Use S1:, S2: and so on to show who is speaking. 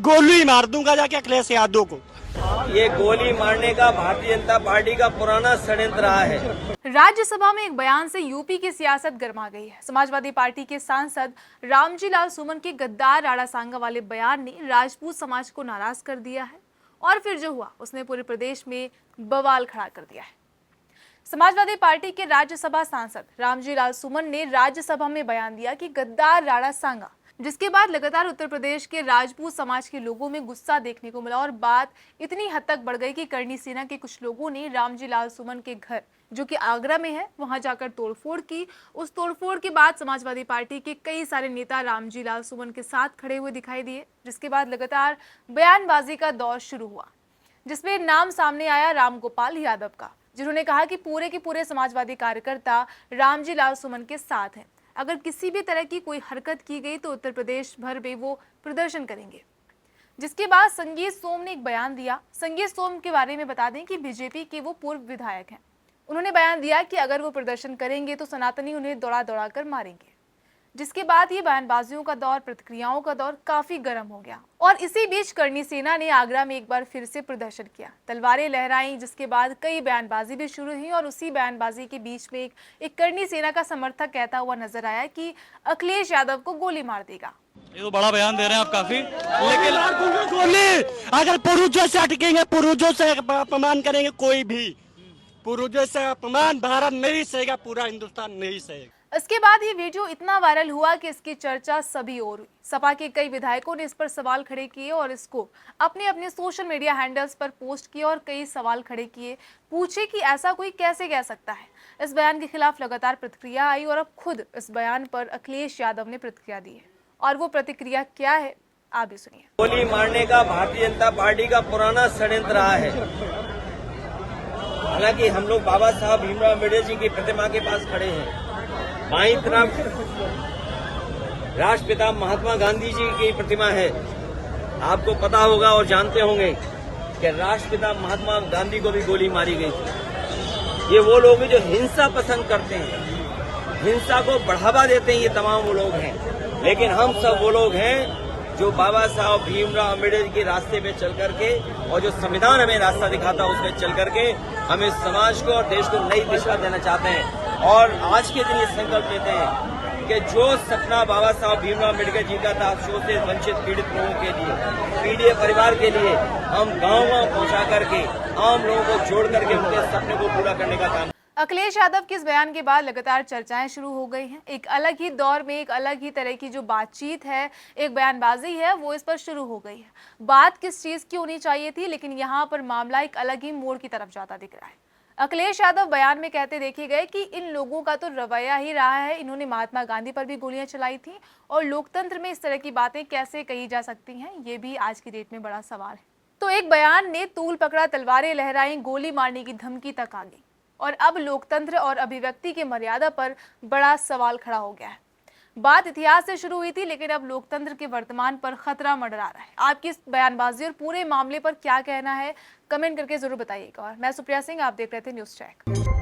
S1: गोली मार दूंगा जाके अखिलेश यादव को।
S2: ये गोली मारने का भारतीय जनता पार्टी का पुराना षड्यंत्र रहा है।
S3: राज्यसभा में एक बयान से यूपी की सियासत गर्मा गई है। समाजवादी पार्टी के सांसद रामजी लाल सुमन के गद्दार राणा सांगा वाले बयान ने राजपूत समाज को नाराज कर दिया है और फिर जो हुआ उसने पूरे प्रदेश में बवाल खड़ा कर दिया है। समाजवादी पार्टी के राज्यसभा सांसद रामजी लाल सुमन ने राज्यसभा में बयान दिया कि गद्दार राणा सांगा, जिसके बाद लगातार उत्तर प्रदेश के राजपूत समाज के लोगों में गुस्सा देखने को मिला और बात इतनी हद तक बढ़ गई कि करणी सेना के कुछ लोगों ने रामजी लाल सुमन के घर, जो कि आगरा में है, वहां जाकर तोड़फोड़ की। उस तोड़फोड़ के बाद समाजवादी पार्टी के कई सारे नेता रामजी लाल सुमन के साथ खड़े हुए दिखाई दिए, जिसके बाद लगातार बयानबाजी का दौर शुरू हुआ, जिसमें नाम सामने आया रामगोपाल यादव का, जिन्होंने कहा कि पूरे के पूरे समाजवादी कार्यकर्ता रामजी लाल सुमन के साथ हैं। अगर किसी भी तरह की कोई हरकत की गई तो उत्तर प्रदेश भर में वो प्रदर्शन करेंगे। जिसके बाद संगीत सोम ने एक बयान दिया। संगीत सोम के बारे में बता दें कि बीजेपी के वो पूर्व विधायक हैं। उन्होंने बयान दिया कि अगर वो प्रदर्शन करेंगे तो सनातनी उन्हें दौड़ा दौड़ा कर मारेंगे। जिसके बाद ये बयानबाजियों का दौर, प्रतिक्रियाओं का दौर काफी गर्म हो गया और इसी बीच करणी सेना ने आगरा में एक बार फिर से प्रदर्शन किया, तलवारें लहराई, जिसके बाद कई बयानबाजी भी शुरू हुई और उसी बयानबाजी के बीच में एक करणी सेना का समर्थक कहता हुआ नजर आया कि अखिलेश यादव को गोली मार देगा।
S4: ये तो बड़ा बयान दे रहे हैं आप काफी, लेकिन
S1: गोली अगर पुरुषों से अटकेंगे, पुरुषों से अपमान करेंगे, कोई भी पुरुषों से अपमान भारत नहीं सहेगा, पूरा हिंदुस्तान नहीं सहेगा।
S3: इसके बाद ये वीडियो इतना वायरल हुआ कि इसकी चर्चा सभी ओर हुई। सपा के कई विधायकों ने इस पर सवाल खड़े किए और इसको अपने अपने सोशल मीडिया हैंडल्स पर पोस्ट किए और कई सवाल खड़े किए, पूछे कि ऐसा कोई कैसे कह सकता है। इस बयान के खिलाफ लगातार प्रतिक्रिया आई और अब खुद इस बयान पर अखिलेश यादव ने प्रतिक्रिया दी है और वो प्रतिक्रिया क्या है आप भी सुनिए।
S2: गोली मारने का भारतीय जनता पार्टी का पुराना षड्यंत्र रहा है। हालांकि हम लोग बाबा साहब भीमराव अम्बेडकर जी की प्रतिमा के पास खड़े हैं, बाईं तरफ राष्ट्रपिता महात्मा गांधी जी की प्रतिमा है। आपको पता होगा और जानते होंगे कि राष्ट्रपिता महात्मा गांधी को भी गोली मारी गई थी। ये वो लोग हैं जो हिंसा पसंद करते हैं, हिंसा को बढ़ावा देते हैं, ये तमाम वो लोग हैं। लेकिन हम सब वो लोग हैं जो बाबा साहब भीमराव अम्बेडकर के रास्ते पे चल करके और जो संविधान हमें रास्ता दिखाता है उसमें चल करके हम इस समाज को और देश को नई दिशा देना चाहते हैं। और आज के दिन ये संकल्प लेते हैं कि जो सपना बाबा साहब भीमराव अम्बेडकर जी का था शोषित वंचित पीड़ित लोगों के लिए, पीड़ित परिवार के लिए, हम गाँव-गाँव पहुंचा करके आम लोगों को जोड़ करके उनके सपने को पूरा करने का काम।
S3: अखिलेश यादव के इस बयान के बाद लगातार चर्चाएं शुरू हो गई हैं। एक अलग ही दौर में एक अलग ही तरह की जो बातचीत है, एक बयानबाजी है, वो इस पर शुरू हो गई है। बात किस चीज की होनी चाहिए थी, लेकिन यहाँ पर मामला एक अलग ही मोड़ की तरफ जाता दिख रहा है। अखिलेश यादव बयान में कहते देखे गए कि इन लोगों का तो रवैया ही रहा है, इन्होंने महात्मा गांधी पर भी गोलियां चलाई थी और लोकतंत्र में इस तरह की बातें कैसे कही जा सकती हैं, ये भी आज की डेट में बड़ा सवाल है। तो एक बयान ने तूल पकड़ा, तलवारें लहराई, गोली मारने की धमकी तक आ गई और अब लोकतंत्र और अभिव्यक्ति की मर्यादा पर बड़ा सवाल खड़ा हो गया है। बात इतिहास से शुरू हुई थी, लेकिन अब लोकतंत्र के वर्तमान पर खतरा मंडरा रहा है। आपकी इस बयानबाजी और पूरे मामले पर क्या कहना है, कमेंट करके जरूर बताइएगा। और मैं सुप्रिया सिंह, आप देख रहे थे न्यूज़ चेक।